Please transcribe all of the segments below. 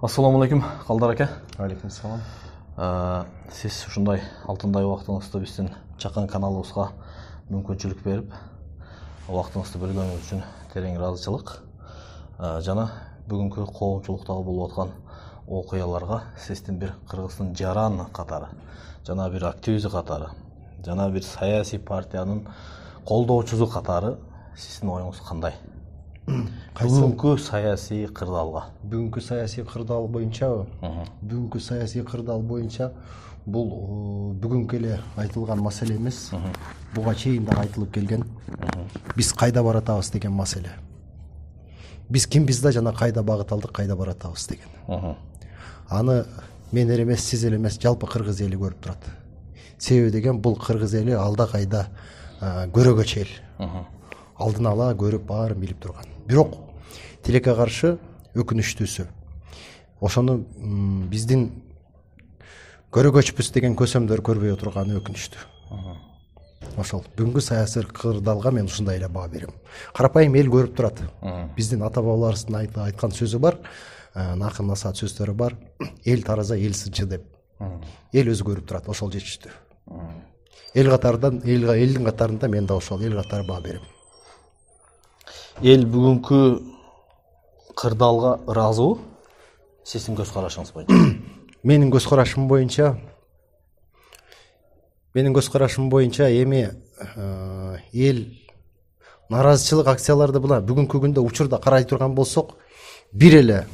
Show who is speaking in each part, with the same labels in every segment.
Speaker 1: Ассаламу алейкум, Калдар ака.
Speaker 2: Алейкум салам.
Speaker 1: Сиз ушундай алтындай убактыңызды биздин чакан каналыбызга мүмкүнчүлүк берип, убактыңызды бөлгөнүңүз үчүн терең ыраазычылык. Жана бүгүнкү коомчулуктагы болуп аткан окуяларга сиздин бир кыргыздын жаран катары, жана бир активисти катары, жана бир саясий партиянын колдоочусу катары сиздин оюңуз кандай? Бүгүнкү саясий кырдаалга.
Speaker 2: Бүгүнкү саясий кырдаал боюнча бул бүгүнкү эле айтылган маселе эмес. Буга чейин да айтылып келген. Биз кайда баратабыз деген маселе. Биз кимбиз да жана кайда багыт алдык, кайда баратабыз деген. Аны мен эле эмес, сиз эле эмес, жалпы кыргыз эли көрүп турат. Себеби деген бул кыргыз эли алда кайда көрөгөч эл. Алдын ала көрүп баарын билип турган. Бирок тилекке каршы өкүнүчтүүсү ошону биздин көрөгөчпүз деген көсөмдөр көрбөй отурганы өкүнүчтүү. Ошол бүгүнкү саясий кырдаалга мен ушундай эле баа берем. Карапайым эл көрүп турат. Биздин ата бабаларыбыздын айткан сөзү бар, накын насаат сөздөрү бар. Эл тараза, эл сынчы деп. Эл өзү көрүп турат, ошол жетиштүү. Элдин катарында мен да ошол эл катары баа берем.
Speaker 1: Эл бүгүнкү кырдаалга ыраазыбы? Сиздин көз карашыңыз боюнча.
Speaker 2: Менин көз карашым боюнча эми эл нааразычылык акцияларды була бүгүнкү күндө учурда карай турган болсок, бир эле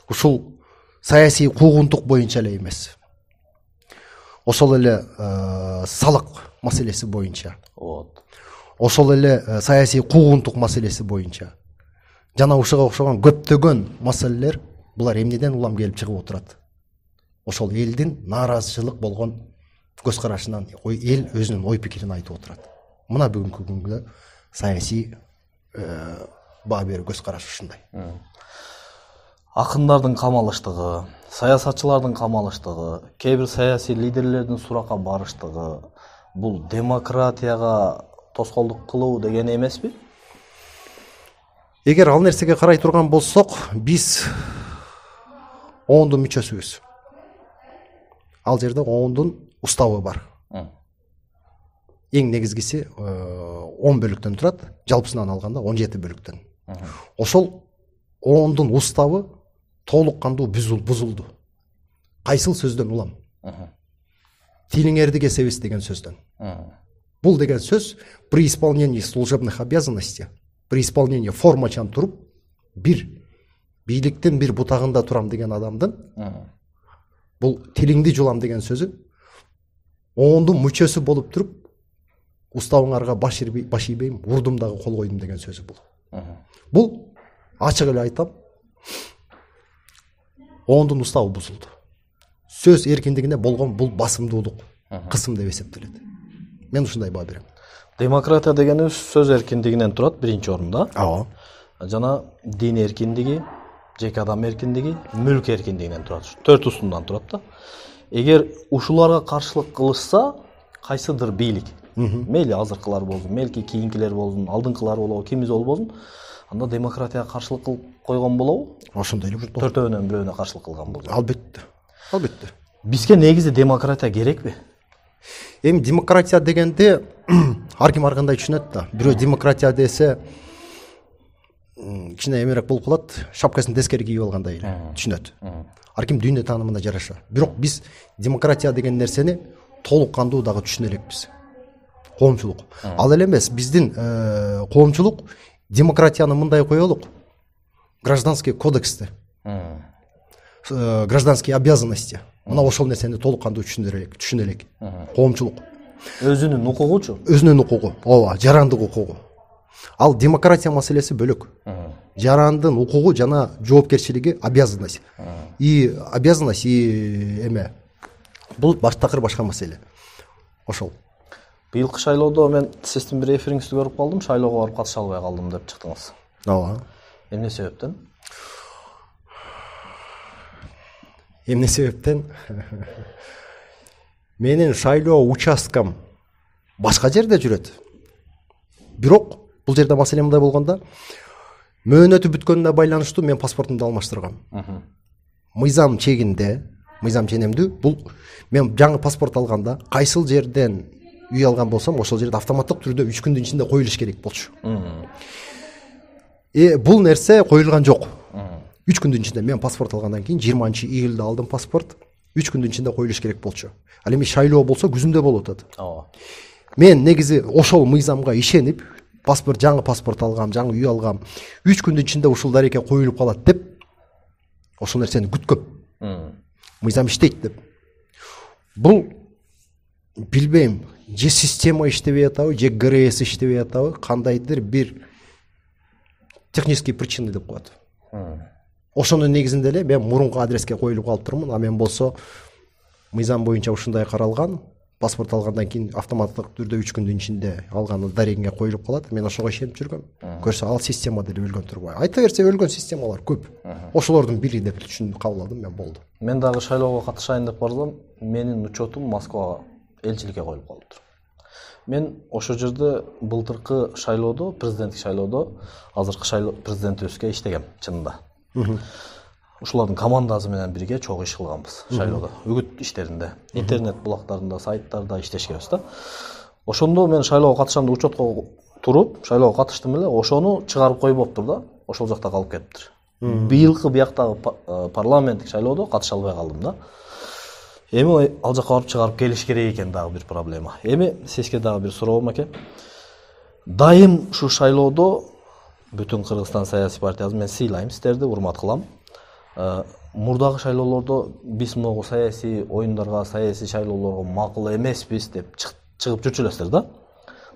Speaker 2: ушул саясий куугунтук боюнча эле эмес. Ошол эле салык маселеси боюнча. Ошол эле саясий куугунтук маселеси боюнча. Жана ушуга окшогон көптөгөн маселелер булар эмнеден улам келип чыгып отурат. Ошол элдин нааразычылык болгон көз карашынан эл өзүнүн ой пикирин айтып отурат. Мына бүгүнкү күндө саясий баа берүү көз карашы ушундай.
Speaker 1: Акындардын камалыштыгы, саясатчылардын камалыштыгы, кээ бир саясий лидерлердин суракка барыштыгы бул демократияга тоскоолдук кылуу деген эмеспи?
Speaker 2: Эгер ал нерсеге карай турган болсок, биз оондун мүчөсүбүз. Ал жерде оондун уставы бар. Эң негизгиси 10 бөлүктөн турат, жалпысынан алганда 17 бөлүктөн. Ошол оондун уставы толук кандуу бузулду. Кайсыл сөздөн улам? Тилиңерди кесебиз деген сөздөн. Бул деген сөз при исполнении служебных обязанностей, при исполнении формачан туруп, бир бийликтин бир бутагында турам деген адамдын бул тилиңди жулам деген сөзү оондун мүчөсү болуп туруп, уставыңарга баш ийбейм, урдум дагы кол койдум деген сөзү бул. Бул ачык эле айтам, оондун уставы бузулду. Сөз эркиндигине болгон бул басымдуулук, кысым деп эсептелет. Мен ушундай баа берем.
Speaker 1: Демократия дегенибиз сөз эркиндигинен турат биринчи орунда.
Speaker 2: Ооба.
Speaker 1: Жана дин эркиндиги, жеке адам эркиндиги, мүлк эркиндигинен турат. Төрт устундан турат да. Эгер ушуларга каршылык кылышса, кайсыдыр бийлик, мейли азыркылар болсун, мейли кийинкилер болсун, алдыңкылар болобу, кимиз болбосун, анда демократияга каршылык кылып койгон болобу?
Speaker 2: Ошондой эле болду.
Speaker 1: Төртөөнүн бирөөнө каршылык кылган болду.
Speaker 2: Албетте.
Speaker 1: Бизге негизи демократия керекпи?
Speaker 2: Эми демократия дегенде ар ким ар кандай түшүнөт да. Бирөө демократия десе кичине эмерээк болуп калат, шапкасын тескери кийип алгандай эле түшүнөт. Ар ким дүйнө таанымына жараша. Бирок биз демократия деген нерсени толук кандуу дагы түшүнө элекпиз. Коомчулук. Ал эле эмес, биздин коомчулук демократияны мындай коелук. Гражданский кодексти, гражданские обязанности. Мына ошол нерсени толук кандуу түшүнө элек. Коомчулук.
Speaker 1: Өзүнүн укугучу?
Speaker 2: Өзүнүн укугу, ооба, жарандык укугу. Ал демократия маселеси бөлөк. Жарандын укугу жана жоопкерчилиги, обязанность. И обязанность эме. Бул такыр башка маселе. Ошол.
Speaker 1: Быйылкы шайлоодо мен сиздин бир эфириңизди көрүп калдым, шайлоого барып катыша албай калдым деп чыктыңыз.
Speaker 2: Ооба.
Speaker 1: Эмне себептен?
Speaker 2: Эмне себептен? Менин шайлоо участкам башка жерде жүрөт. Бирок бул жерде маселе мындай болгондо, мөөнөтү бүткөнүнө байланыштуу мен паспортумду алмаштыргам. Мыйзам ченемдүү бул мен жаңы паспорт алганда кайсыл жерден үй алган болсом ошол жерде автоматтык түрдө 3 күндүн ичинде коюлуш керек болчу. Бул нерсе коюлган жок. 3 күндүн ичинде мен паспорт алгандан кийин 20-июлда алдым паспорт. 3 күндүн ичинде коюлуш керек болчу. Ал эми шайлоо болсо күзүндө болуп атат. Мен негизи ошол мыйзамга ишенип, жаңы паспорт алгам, жаңы үй алгам, 3 күндүн ичинде ушул дареке коюлуп калат деп ошол нерсени күткөм. Мыйзам иштейт деп. Бул билбейм, же система иштебей атабы, же ГРС иштебей атабы, кандайдыр бир технический причина деп коет. Ошонун негизинде эле мен мурунку адреске коюлуп калып турмун, а мен болсо мыйзам боюнча ушундай каралган, паспорт алгандан кийин автоматтык түрдө 3 күндүн ичинде алган дарегиңе коюлуп калат. Мен ошого ишенип жүргөм. Көрсө ал система деле өлгөн турбайбы? Айта берсе өлгөн системалар көп. Ошолордун бири деп түшүнүп кабыл алдым, мен болду.
Speaker 1: Мен дагы шайлоого катышайын деп бардым, менин учетум Москвага элчиликке коюлуп калыптыр. Мен ошол жерде былтыркы шайлоодо, президенттик шайлоодо азыркы президентибизге иштегем чынында. Ушулардын командасы менен бирге чогуу иш кылганбыз шайлоодо. Үгүт иштеринде, интернет булактарында, сайттарда иштешкенбиз да. Ошондо мен шайлоого катышам деп учетко туруп, шайлоого катыштым эле, ошону чыгарып коюптур да, ошол жакта калып кетиптир. Быйылкы бияктагы парламенттик шайлоодо катыша албай калдым да. Эми ал жакка барып чыгарып келиш керек экен, дагы бир проблема. Эми сизге дагы бир суроом экен. Дайым ушу шайлоодо бүтүн Кыргызстан саясий партиясы мен сыйлайм сиздерди, урмат кылам. Мурдагы шайлоолордо биз могу саясий оюндарга, саясий шайлоолорго макул эмеспиз деп чыгып жүрчү элестер да.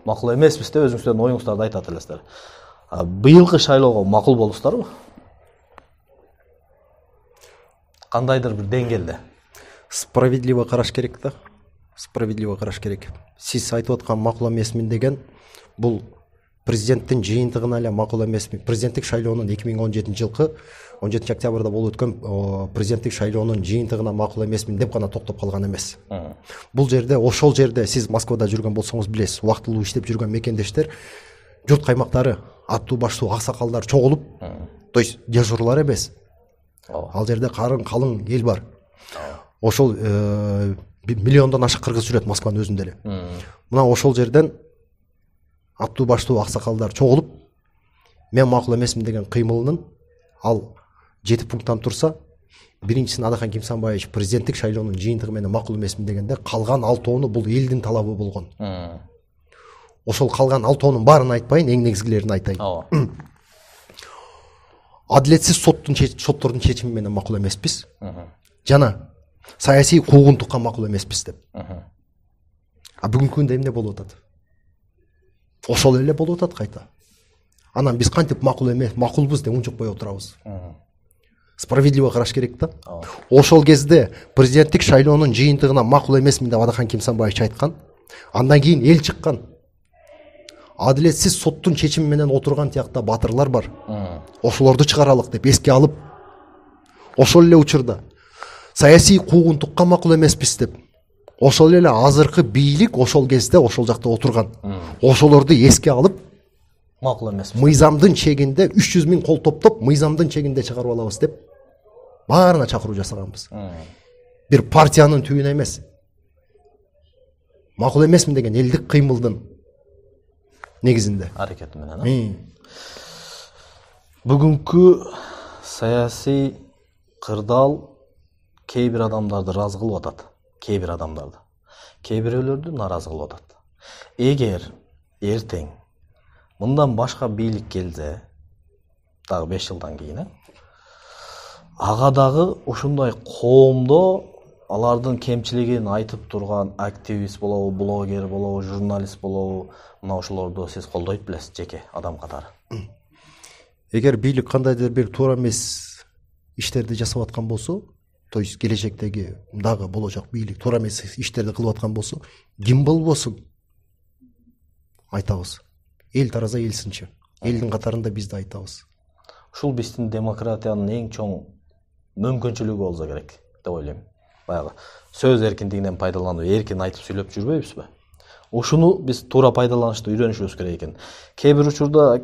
Speaker 1: Макул эмеспиз деп өзүңүздөрдүн оюңуздарды айтат элестер. Быйылкы шайлоого макул болдуңуздарбы? Кандайдыр бир деңгээлде?
Speaker 2: Справедливо караш керек да. Справедливо караш керек. Сиз айтып аткан макул эмесмин деген бул президенттин жыйынтыгына эле макул эмесмин. Президенттик шайлоонун 2017 жылкы 17 октябрда болуп өткөн президенттик шайлоонун жыйынтыгына макул эмесмин деп гана токтоп калган эмес. Бул жерде, ошол жерде сиз Москвада жүргөн болсоңуз билесиз, убактылуу иштеп жүргөн мекендештер, журт каймактары, аттуу баштуу аксакалдар чогулуп, то есть дежурлар эмес. Ал жерде калың эл бар. Ошол миллиондон ашык кыргыз жүрөт Москванын өзүндө эле. Мына ошол жерден аттуу баштуу аксакалдар чогулуп, мен макул эмесмин деген кыймылынын ал 7 пункттан турса, биринчисин Адахан Кимсанбаевич президенттик шайлоонун жыйынтыгы менен макул эмесмин дегенде, калган 6 бул элдин талабы болгон. Ошол калган 6 баарын айтпайын, эң негизгилерин айтайын. Адилетсиз соттордун чечими менен макул эмеспиз. Жана саясий куугунтукка макул эмеспиз деп. А бүгүнкү күндө эмне болуп атат? Ошол эле болуп атат кайта. Анан биз кантип макул эмес, макулбуз деп унчукпай отурабыз. Справедливо караш керек да. Ошол кезде президенттик шайлоонун жыйынтыгына макул эмесмин деп Адахан Кимсанбаевич айткан. Андан кийин эл чыккан. Адилетсиз соттун чечими менен отурган тиякта батырлар бар. Ошолорду чыгаралык деп эске алып, ошол эле учурда саясий куугунтукка макул эмеспиз деп, ошол эле азыркы бийлик ошол кезде ошол жакта отурган. Ошолорду эске алып,
Speaker 1: макул эмес.
Speaker 2: Мыйзамдын чегинде 300 000 кол топтоп, мыйзамдын чегинде чыгарып алабыз деп баарына чакыруу жасаганбыз. Бир партиянын түбүнө эмес. Макул эмесмин деген элдик кыймылдын негизинде.
Speaker 1: Аракети менен. Бүгүнкү саясий кырдаал кээ бир адамдарды ыраазы кылып атат. Кээ бир адамдарды. Кээ бирөөлөрдү нааразы кылып атат. Эгер эртең мындан башка бийлик келсе, дагы 5 жылдан кийин, ага дагы ушундай коомдо алардын кемчилигин айтып турган активист болобу, блогер болобу, журналист болобу, мына ошолорду сиз колдойт билесиз, жеке адам катары.
Speaker 2: Эгер бийлик кандайдыр бир туура эмес иштерди жасап аткан болсо, то есть келечектеги дагы болочок бийлик туура эмес иштерди кылып аткан болсо, ким болбосун айтабыз. Эл тараза эл сынчы. Элдин катарында биз да айтабыз.
Speaker 1: Ушул биздин демократиянын эң чоң мүмкүнчүлүгү болсо керек деп ойлойм. Баягы сөз эркиндигинен пайдаланып, эркин айтып сүйлөп жүрбөйбүзбү? Ушуну биз туура пайдаланышты үйрөнүшүбүз керек экен. Кээ бир учурда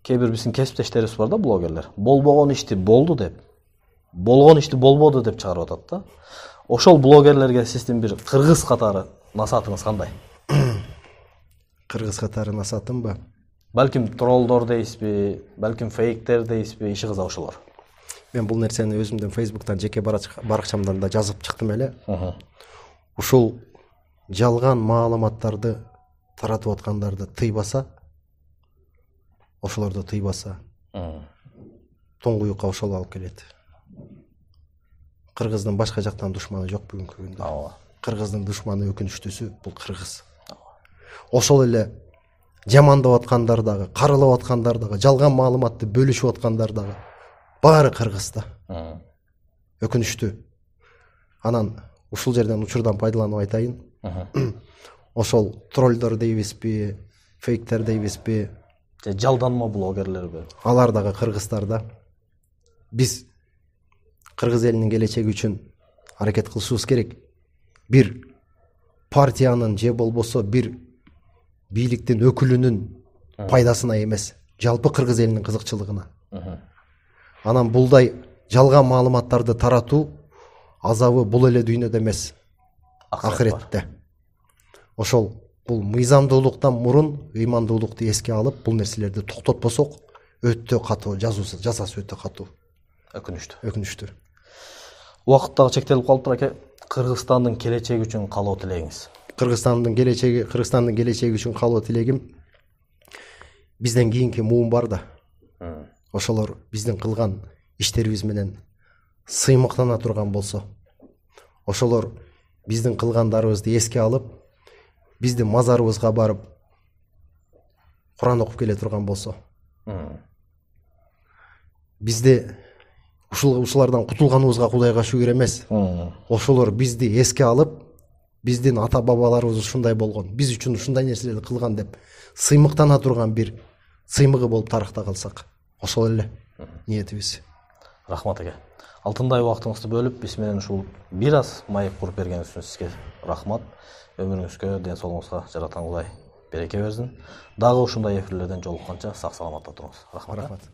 Speaker 1: кээ бир биздин кесиптештерибиз бар да, блогерлер. Болбогон ишти болду деп, болгон ишти болбоду деп чыгарып атат да. Ошол блогерлерге сиздин бир кыргыз катары насаатыңыз кандай?
Speaker 2: Кыргыз катары насаатымбы?
Speaker 1: Балким троллдор дейсизби, балким фейктер дейсизби, иши кыза ошолор.
Speaker 2: Мен бул нерсени өзүмдүн Facebook'тан жеке баракчамдан да жазып чыктым эле. Ушул жалган маалыматтарды таратып аткандарды тыйбаса, ошолорду тыйбаса, тоңгуюкка ошол алып келет. Кыргыздын башка жактан душманы жок бүгүнкү күндө. Кыргыздын душманы өкүнүчтүүсү бул кыргыз. Ошол эле жамандап аткандар дагы, каралап аткандар дагы, жалган маалыматты бөлүшүп аткандар дагы баары кыргызда. Өкүнүчтүү. Анан ушул жерден учурдан пайдаланып айтайын. Ошол троллдор дейбизби, фейктер дейбизби,
Speaker 1: жалданма блогерлерби?
Speaker 2: Алар дагы кыргыздарда. Биз кыргыз элинин келечеги үчүн аракет кылышыбыз керек. Бир партиянын же болбосо бир бийликтин өкүлүнүн пайдасына эмес, жалпы кыргыз элинин кызыкчылыгына. Анан булдай жалган маалыматтарды таратуу азабы бул эле дүйнөдө эмес, ахиретте. Ошол бул мыйзамдуулуктан мурун ыймандуулукту эске алып, бул нерселерди токтотпосок, өтө катуу жазасы өтө катуу. Өкүнүчтүү.
Speaker 1: Убакыт дагы чектелип калыптыр аке. Кыргызстандын келечеги үчүн каалоо тилегиңиз? Кыргызстандын
Speaker 2: келечеги үчүн каалоо тилегим, бизден кийинки муун бар да. Ошолор биздин кылган иштерибиз менен сыймыктана турган болсо, ошолор биздин кылгандарыбызды эске алып, биздин мазарыбызга барып Куран окуп келе турган болсо, бизди ушулардан кутулганыбызга Кудайга шүгүр эмес. Ошолор бизди эске алып, биздин ата бабаларыбыз ушундай болгон, биз үчүн ушундай нерселерди кылган деп сыймыктана турган бир сыймыгы болуп тарыхта калсак, ошол эле ниетибиз.
Speaker 1: Рахмат аке. Алтындай убактыңызды бөлүп, биз менен ушул бир аз маек куруп бергениңиз үчүн сизге рахмат. Өмүрүңүзгө, ден соолугуңузга жараткан Кудай береке берсин. Дагы ушундай эфирлерден жолукканча сак саламатта туруңуз. Рахмат.